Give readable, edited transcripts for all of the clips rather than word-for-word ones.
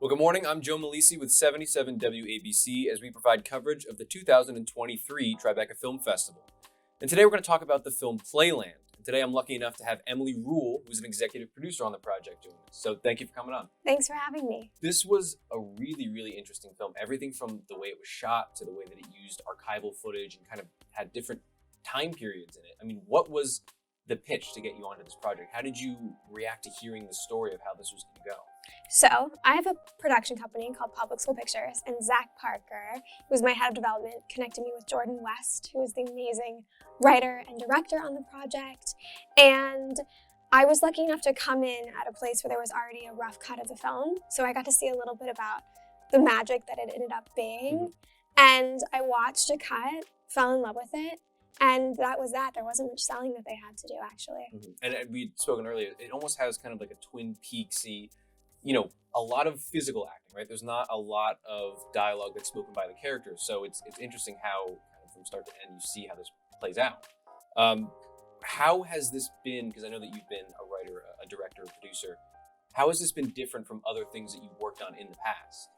Well, good morning. I'm Joe Malisi with 77 WABC as we provide coverage of the 2023 Tribeca Film Festival. And today we're going to talk about the film Playland. And today I'm lucky enough to have Emily Ruhl, who's an executive producer on the project, doing this. So thank you for coming on. Thanks for having me. This was a really interesting film. Everything from the way it was shot to the way that it used archival footage and kind of had different time periods in it. I mean, what was the pitch to get you onto this project? How did you react to hearing the story of how this was going to go? So I have a production company called Public School Pictures, and Zach Parker, who's my head of development, connected me with Jordan West, who is the amazing writer and director on the project. And I was lucky enough to come in at a place where there was already a rough cut of the film. So I got to see a little bit about the magic that it ended up being. And I watched a cut, fell in love with it. And that was that. There wasn't much selling that they had to do, actually. And we'd spoken earlier, it almost has kind of like a Twin Peaks-y, a lot of physical acting, right? There's not a lot of dialogue that's spoken by the characters. So it's interesting how kind of from start to end, you see how this plays out. How has this been, because I know that you've been a writer, a director, a producer, how has this been different from other things that you've worked on in the past?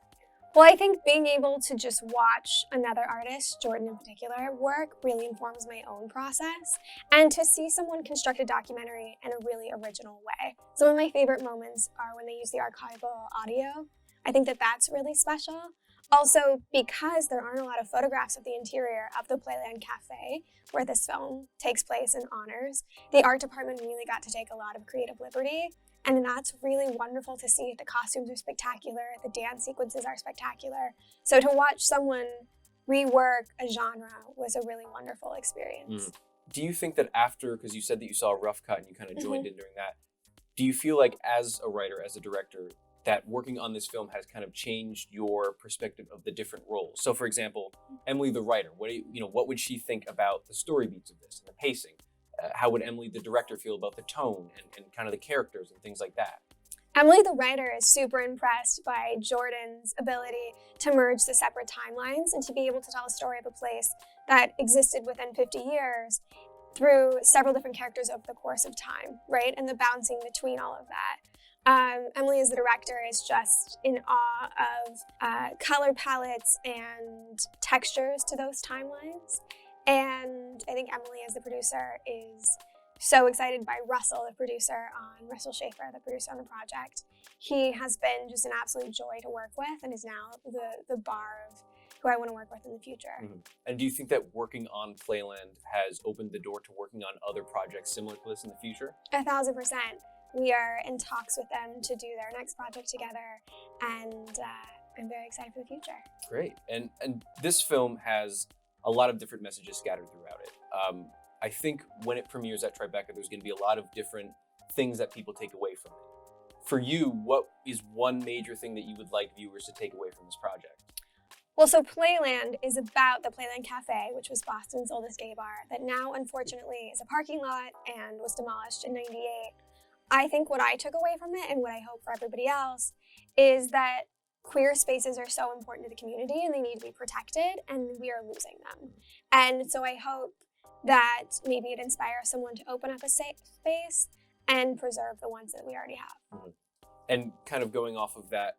Well, I think being able to just watch another artist, Jordan in particular, work really informs my own process. And to see someone construct a documentary in a really original way. Some of my favorite moments are when they use the archival audio. I think that that's really special. Also, because there aren't a lot of photographs of the interior of the Playland Cafe, where this film takes place and honors, the art department really got to take a lot of creative liberty. And that's really wonderful to see. The costumes are spectacular. The dance sequences are spectacular. So to watch someone rework a genre was a really wonderful experience. Do you think that after, because you said that you saw a rough cut and you kind of joined in during that, do you feel like as a writer, as a director, that working on this film has kind of changed your perspective of the different roles? So for example, Emily the writer, what would she think about the story beats of this and the pacing? How would Emily the director feel about the tone and kind of the characters and things like that? Emily the writer is super impressed by Jordan's ability to merge the separate timelines and to be able to tell a story of a place that existed within 50 years through several different characters over the course of time, right? And the bouncing between all of that. Emily as the director is just in awe of color palettes and textures to those timelines. And I think Emily as the producer is so excited by Russell, the producer Russell Schaefer, the producer on the project. He has been just an absolute joy to work with and is now the bar of who I want to work with in the future. And do you think that working on Playland has opened the door to working on other projects similar to this in the future? 1,000%. We are in talks with them to do their next project together, and I'm very excited for the future. Great. And this film has a lot of different messages scattered throughout it. I think when it premieres at Tribeca, there's going to be a lot of different things that people take away from it. For you, what is one major thing that you would like viewers to take away from this project? Well, so Playland is about the Playland Cafe, which was Boston's oldest gay bar, that now, unfortunately, is a parking lot and was demolished in '98. I think what I took away from it, and what I hope for everybody else, is that queer spaces are so important to the community and they need to be protected, and we are losing them. And so I hope that maybe it inspires someone to open up a safe space and preserve the ones that we already have. And kind of going off of that,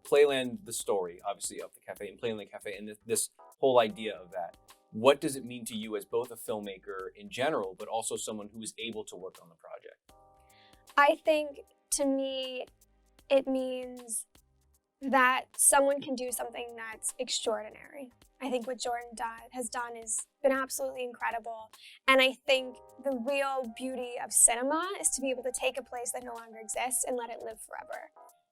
Playland, the story, obviously, of the cafe and Playland Cafe, and this whole idea of that, what does it mean to you as both a filmmaker in general, but also someone who is able to work on the project? I think, to me, it means that someone can do something that's extraordinary. I think what Jordan has done has been absolutely incredible. And I think the real beauty of cinema is to be able to take a place that no longer exists and let it live forever.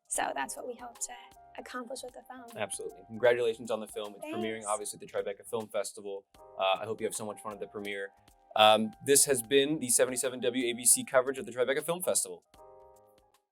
So that's what we hope to accomplish with the film. Absolutely. Congratulations on the film. It's Thanks. Premiering, obviously, at the Tribeca Film Festival. I hope you have so much fun at the premiere. This has been the 77 WABC coverage of the Tribeca Film Festival.